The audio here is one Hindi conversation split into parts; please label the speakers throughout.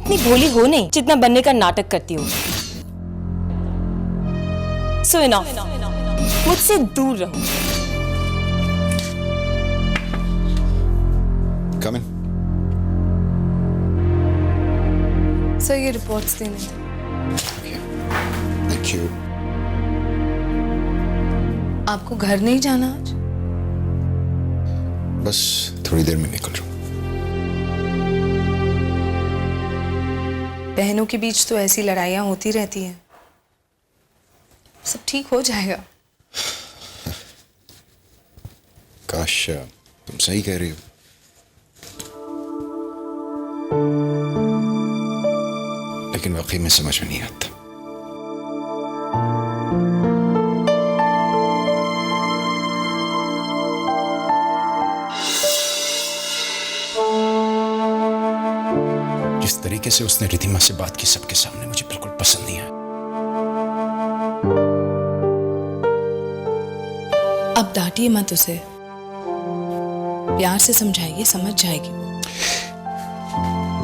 Speaker 1: इतनी भोली हो नहीं जितना बनने का नाटक करती हो। सो इनफ, मुझसे दूर रहो।
Speaker 2: Come in.
Speaker 3: सर ये रिपोर्ट्स देने थे।
Speaker 2: Thank you.
Speaker 3: आपको घर नहीं जाना आज?
Speaker 2: बस थोड़ी देर में निकल रहा हूँ।
Speaker 3: बहनों के बीच तो ऐसी लड़ाइयाँ होती रहती हैं। सब ठीक हो जाएगा।
Speaker 2: काश तुम सही कह रही हो। लेकिन वाकई में समझ में नहीं आता। जिस तरीके से उसने रिधिमा से बात की सबके सामने, मुझे बिल्कुल पसंद नहीं आया।
Speaker 3: अब डांटिए मत उसे, प्यार से समझाइए, समझ जाएगी।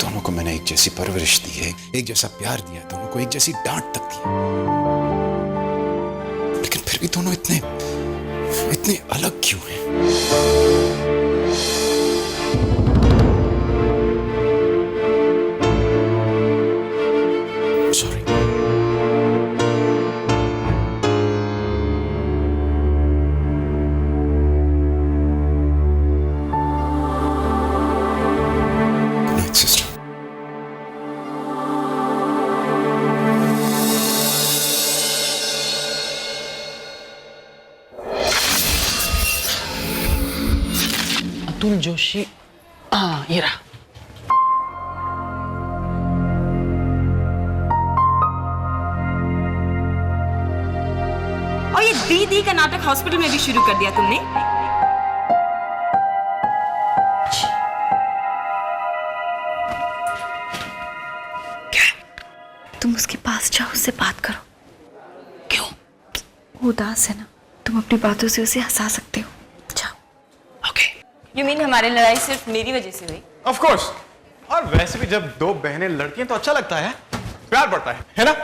Speaker 2: दोनों को मैंने एक जैसी परवरिश दी है, एक जैसा प्यार दिया, दोनों को एक जैसी डांट तक दी, लेकिन फिर भी दोनों इतने अलग क्यों हैं? Sorry. Good night sister.
Speaker 4: Atul Joshi, हाँ ये रहा।
Speaker 1: और ये दी का नाटक हॉस्पिटल में भी शुरू कर दिया तुमने।
Speaker 5: तुम उसके पास जाओ, उससे बात करो।
Speaker 4: क्यों?
Speaker 5: वो उदास है ना, तुम अपनी बातों से उसे हंसा सकते हो। जाओ।
Speaker 4: ओके।
Speaker 1: यू मीन हमारी लड़ाई सिर्फ मेरी वजह से हुई?
Speaker 6: Of course. और वैसे भी जब दो बहनें लड़ती हैं तो अच्छा लगता है, प्यार बढ़ता है ना?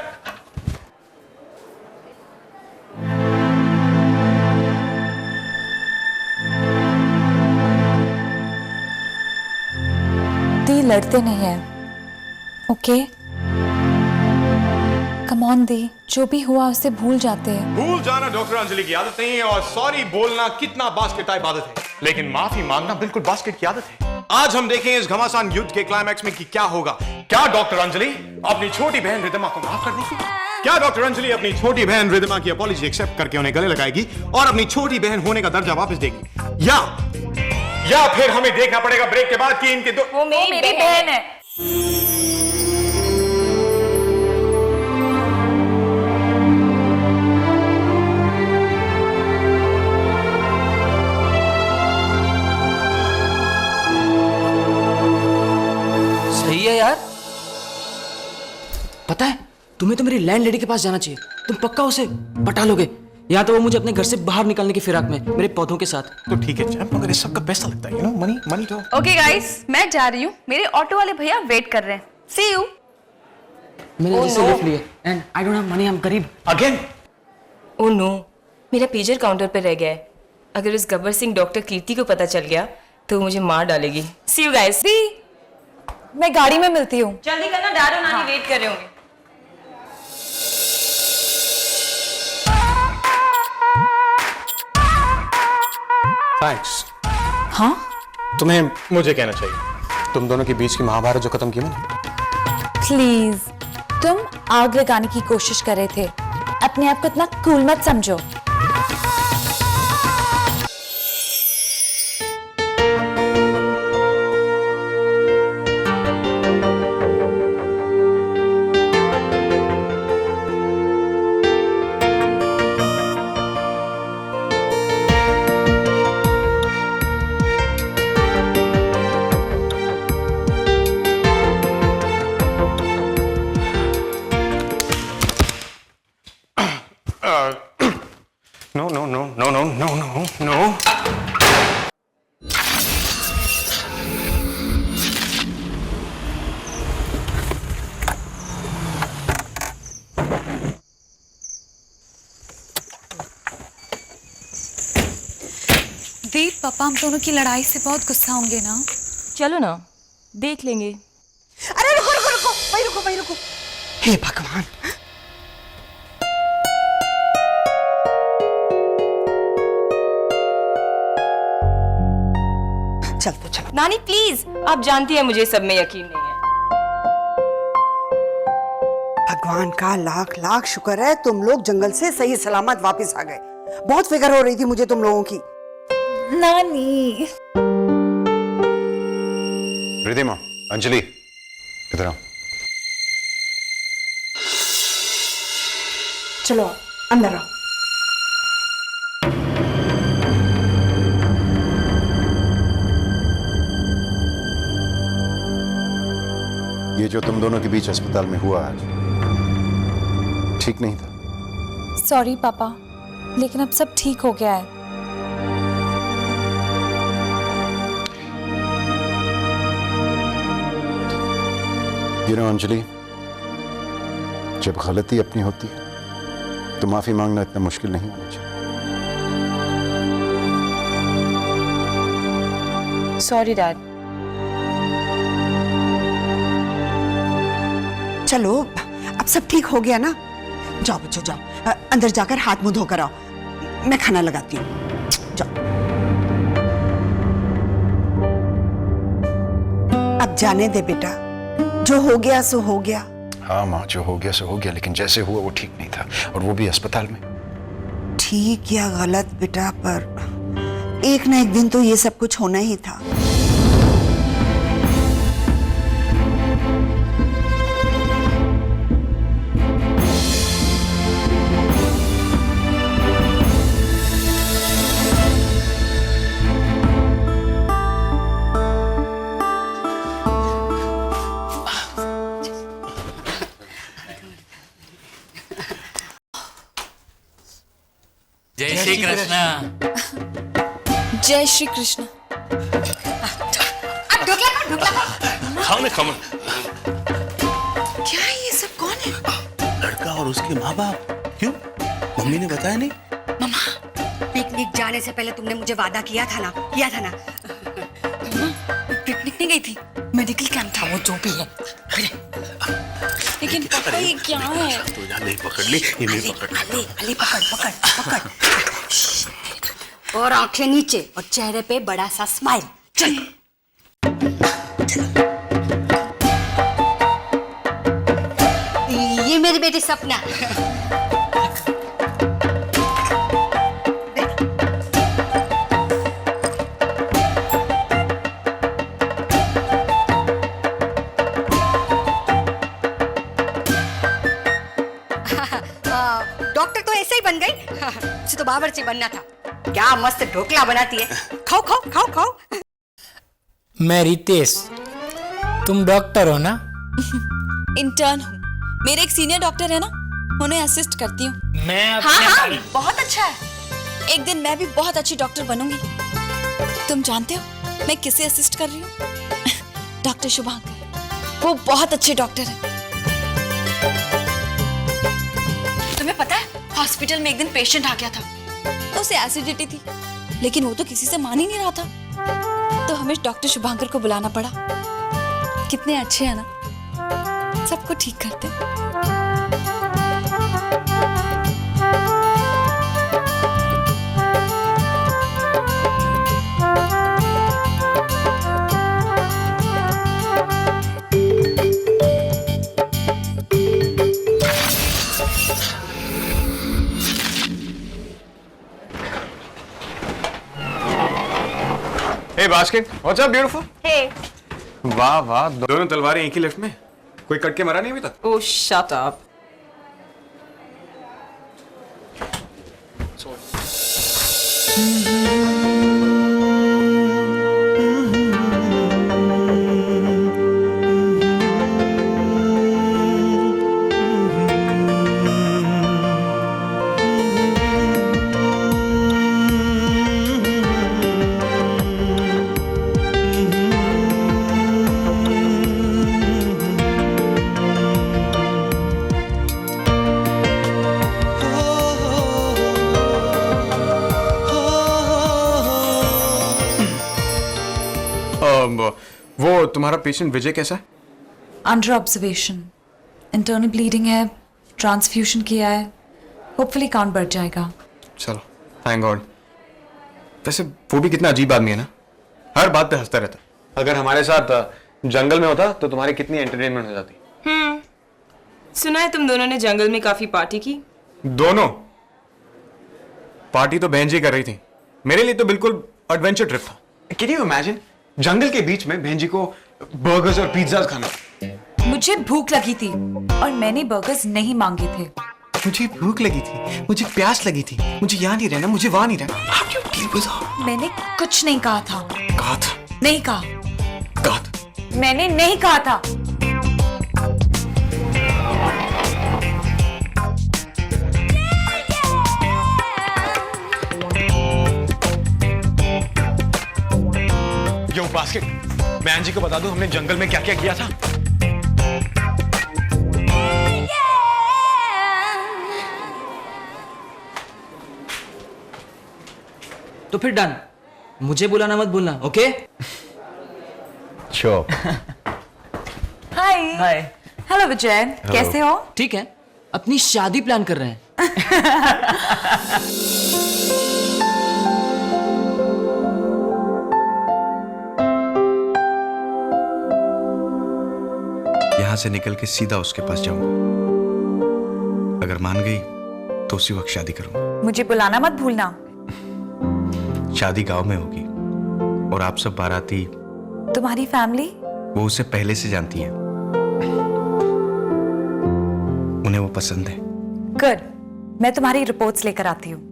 Speaker 5: दी लड़ते नहीं है, ओके? कम ऑन दी, जो भी हुआ उसे भूल जाते हैं।
Speaker 6: भूल जाना डॉक्टर अंजलि की आदत नहीं है, और सॉरी बोलना कितना बास्केट टाइप आदत है, लेकिन माफी मांगना बिल्कुल बास्केट की आदत है। आज हम देखेंगे इस घमासान युद्ध के क्लाइमैक्स में कि क्या होगा। क्या डॉक्टर अंजलि अपनी छोटी बहन रिधिमा को माफ कर देगी? क्या डॉक्टर अंजलि अपनी छोटी बहन रिधिमा की अपॉलॉजी एक्सेप्ट करके उन्हें गले लगाएगी और अपनी छोटी बहन होने का दर्जा वापस देगी? या फिर हमें देखना पड़ेगा ब्रेक के बाद कि इनके दो
Speaker 1: वो मेरी बहन है।
Speaker 4: सही है यार। पता है तुम्हें तो मेरी लैंड लेडी के पास जाना चाहिए, तुम पक्का उसे पटा लोगे। या तो वो मुझे अपने घर से बाहर निकालने की फिराक में मेरे पौधों के साथ।
Speaker 6: तो ठीक है चैंप, मगर इस सबका पैसा लगता है, यू नो, मनी तो।
Speaker 7: ओके गाइस, मैं जा रही हूँ, मेरे ऑटो वाले भैया वेट कर रहे हैं। सी यू।
Speaker 4: मैंने जिससे लिफ्ट लिया and I don't have money, I am गरीब
Speaker 6: अगेन।
Speaker 1: ओह नो, मेरा पेजर काउंटर पे रह गया है। अगर उस गब्बर सिंह डॉक्टर कीर्ति को पता चल गया तो वो मुझे मार डालेगी। सी यू गाइस।
Speaker 5: मैं गाड़ी में मिलती हूँ।
Speaker 1: जल्दी करना, दारू नानी वेट कर रहे होंगे।
Speaker 6: थैंक्स।
Speaker 5: हाँ?
Speaker 6: तुम्हें मुझे कहना चाहिए, तुम दोनों के बीच की महाभारत जो खत्म की मैंने।
Speaker 5: प्लीज, तुम आग लगाने की कोशिश कर रहे थे, अपने आप को इतना कूल मत समझो। पापा हम दोनों की लड़ाई से बहुत गुस्सा होंगे ना।
Speaker 1: चलो ना, देख लेंगे।
Speaker 8: अरे रुको रुको रुको, वही रुको वही रुको। हे भगवान, चल तो चलो।
Speaker 1: नानी प्लीज, आप जानती हैं मुझे सब में यकीन नहीं है।
Speaker 8: भगवान का लाख लाख शुक्र है तुम लोग जंगल से सही सलामत वापस आ गए। बहुत फिक्र हो रही थी मुझे तुम लोगों की।
Speaker 5: नानी
Speaker 2: रिधिमा, अंजलि, इधर आओ।
Speaker 8: चलो अंदर आओ।
Speaker 2: ये जो तुम दोनों के बीच अस्पताल में हुआ आज ठीक नहीं था।
Speaker 5: सॉरी पापा, लेकिन अब सब ठीक हो गया है।
Speaker 2: अंजलि, जब गलती अपनी होती है तो माफी मांगना इतना मुश्किल नहीं होना चाहिए।
Speaker 1: Sorry dad.
Speaker 8: चलो अब सब ठीक हो गया ना। जाओ बच्चों जाओ, अंदर जाकर हाथ मुंह धोकर आओ। मैं खाना लगाती हूँ, जाओ। अब जाने दे बेटा, जो हो गया सो हो गया।
Speaker 2: हाँ माँ, जो हो गया सो हो गया, लेकिन जैसे हुआ वो ठीक नहीं था, और वो भी अस्पताल में।
Speaker 8: ठीक या गलत बेटा, पर एक ना एक दिन तो ये सब कुछ होना ही था।
Speaker 9: जय श्री कृष्णा।
Speaker 3: जय श्री कृष्ण।
Speaker 9: खाओ ना, खाओ।
Speaker 3: क्या है ये सब? कौन है?
Speaker 9: लड़का और उसके माँ बाप। क्यों, मम्मी ने बताया नहीं?
Speaker 10: पिकनिक जाने से पहले तुमने मुझे वादा किया था ना।
Speaker 3: पिकनिक नहीं गई थी, मेडिकल कैंप था। वो जो भी है, लेकिन पापा ये क्या है?
Speaker 9: तो यार नहीं पकड़ ली, ये नहीं पकड़ ली।
Speaker 10: अली पकड़ पकड़ पकड़। और आंखें नीचे और चेहरे पे बड़ा सा स्माइल। चल ये मेरी बेटी सपना। डॉक्टर तो ऐसे ही बन गई, उसे तो बावर्ची बनना था। क्या मस्त ढोकला बनाती है, खाओ खाओ खाओ खाओ।
Speaker 11: मैं रितेश, तुम डॉक्टर हो ना?
Speaker 3: इंटर्न हूँ, मेरे एक सीनियर डॉक्टर है ना, उन्हें असिस्ट करती हूँ।
Speaker 11: मैं
Speaker 3: हाँ, बहुत अच्छा है। एक दिन मैं भी बहुत अच्छी डॉक्टर बनूंगी। तुम जानते हो मैं किसे असिस्ट कर रही हूँ? डॉक्टर शुभांकर, वो बहुत अच्छे डॉक्टर हैं। तुम्हें पता है, हॉस्पिटल में एक दिन पेशेंट आ गया था, तो उसे एसिडिटी थी, लेकिन वो तो किसी से मान ही नहीं रहा था, तो हमें डॉक्टर शुभांकर को बुलाना पड़ा। कितने अच्छे हैं ना, सबको ठीक करते हैं।
Speaker 6: Hey basket, what's up beautiful?
Speaker 1: Hey.
Speaker 6: वाह वाह, दोनों तलवारें एक ही लिफ्ट में। कोई कट के मरा नहीं अभी तक?
Speaker 1: Oh, shut up.
Speaker 6: वो तुम्हारा पेशेंट विजय कैसा है?
Speaker 5: अंडर ऑब्जर्वेशन, इंटरनल ब्लीडिंग है, ट्रांसफ्यूजन किया है, होपफुली काउंट बढ़ जाएगा।
Speaker 6: चलो, थैंक गॉड। वैसे वो भी कितना अजीब आदमी है ना, हर बात पे हंसता रहता। अगर हमारे साथ जंगल में होता तो तुम्हारी कितनी एंटरटेनमेंट हो जाती।
Speaker 1: सुना है तुम दोनों ने जंगल में काफी पार्टी की।
Speaker 6: दोनों? पार्टी तो बहन जी कर रही थी, मेरे लिए तो बिल्कुल एडवेंचर ट्रिप था। कैन यू इमेजिन जंगल के बीच में बहन जी को बर्गर्स और पिज्जा खाना।
Speaker 5: मुझे भूख लगी थी और मैंने बर्गर्स नहीं मांगे थे।
Speaker 6: मुझे भूख लगी थी, मुझे प्यास लगी थी, मुझे यहाँ नहीं रहना, मुझे वहां नहीं रहना। How do you deal with her?
Speaker 5: मैंने कुछ नहीं कहा था।
Speaker 6: कहा था?
Speaker 5: नहीं कहा।
Speaker 6: कहा था?
Speaker 5: मैंने नहीं कहा था।
Speaker 6: यो बास्केट, बहन जी को बता दो हमने जंगल में क्या क्या किया था।
Speaker 4: तो फिर डन, मुझे बुलाना मत भूलना, ओके?
Speaker 2: श्योर।
Speaker 5: हाय।
Speaker 4: हाय।
Speaker 5: हेलो विजय, कैसे हो?
Speaker 4: ठीक है, अपनी शादी प्लान कर रहे हैं।
Speaker 9: यहां से निकल के सीधा उसके पास जाऊंगा। अगर मान गई तो उसी वक्त शादी करूंगा।
Speaker 5: मुझे बुलाना मत भूलना।
Speaker 9: शादी गांव में होगी और आप सब बाराती।
Speaker 5: तुम्हारी फैमिली?
Speaker 9: वो उसे पहले से जानती हैं, उन्हें वो पसंद है।
Speaker 5: गुड, मैं तुम्हारी रिपोर्ट्स लेकर आती हूँ।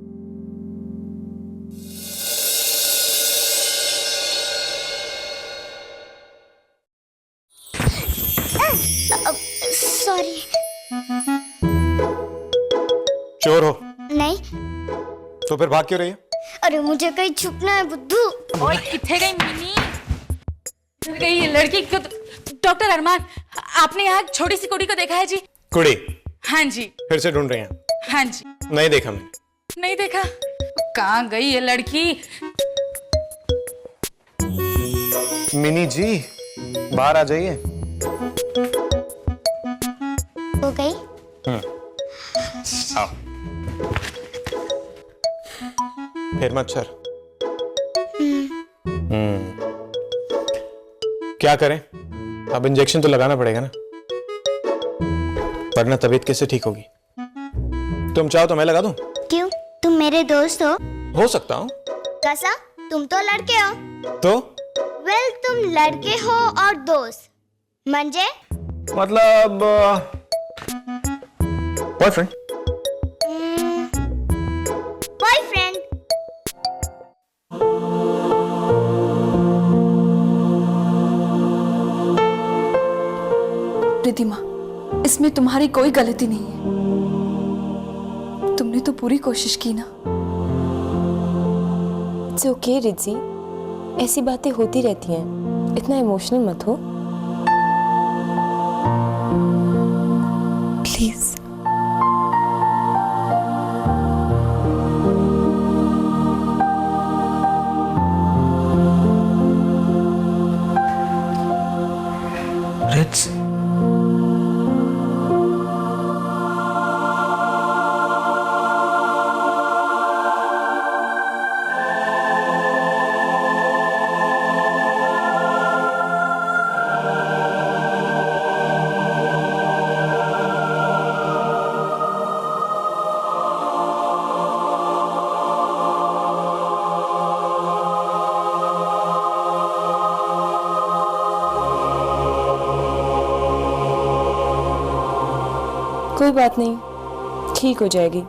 Speaker 12: सॉरी।
Speaker 6: चोर हो?
Speaker 12: नहीं।
Speaker 6: तो फिर भाग क्यों रही हो?
Speaker 12: अरे मुझे कहीं छुपना है बुद्धू।
Speaker 3: ओए किथे गई मिनी? गई ये लड़की को। डॉक्टर अरमान, आपने यहाँ छोटी सी कुड़ी को देखा है जी?
Speaker 6: कुड़ी?
Speaker 3: हाँ जी।
Speaker 6: फिर से ढूंढ रहे हैं?
Speaker 3: हाँ जी।
Speaker 6: नहीं देखा मैंने।
Speaker 3: नहीं देखा? कहाँ गई ये लड़की?
Speaker 6: मिनी जी, बाहर आ जाइए।
Speaker 12: हो गई?
Speaker 6: आओ। फिर मच्छर। क्या करें? अब इंजेक्शन तो लगाना पड़ेगा ना, वरना तबीयत कैसे ठीक होगी? तुम चाहो तो मैं लगा दूं?
Speaker 12: क्यों? तुम मेरे दोस्त
Speaker 6: हो सकता हूँ।
Speaker 12: कैसा? तुम तो लड़के हो।
Speaker 6: तो?
Speaker 12: वेल, तुम लड़के हो और दोस्त, म्हणजे?
Speaker 6: मतलब बॉयफ्रेंड।
Speaker 12: बॉयफ्रेंड।
Speaker 3: रिद्धिमा, इसमें तुम्हारी कोई गलती नहीं है। तुमने तो पूरी कोशिश की ना।
Speaker 1: इट्स ओके रिद्धि, ऐसी बातें होती रहती हैं, इतना इमोशनल मत हो।
Speaker 3: प्लीज।
Speaker 4: रिट्स,
Speaker 1: कोई बात नहीं, ठीक हो जाएगी।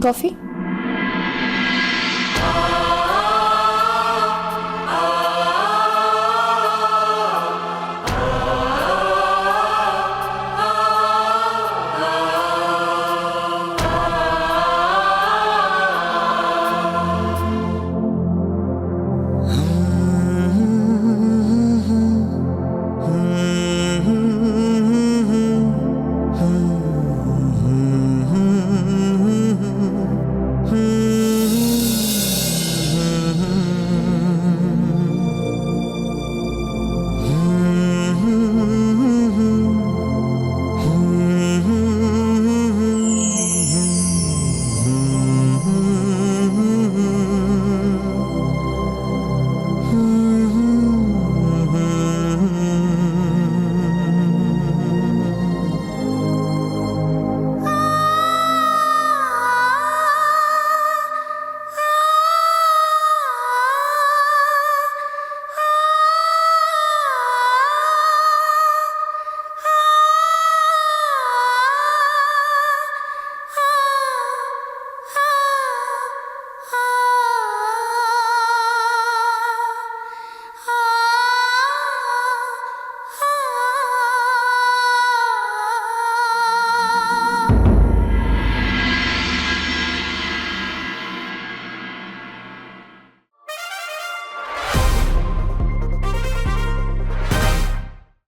Speaker 1: कॉफी?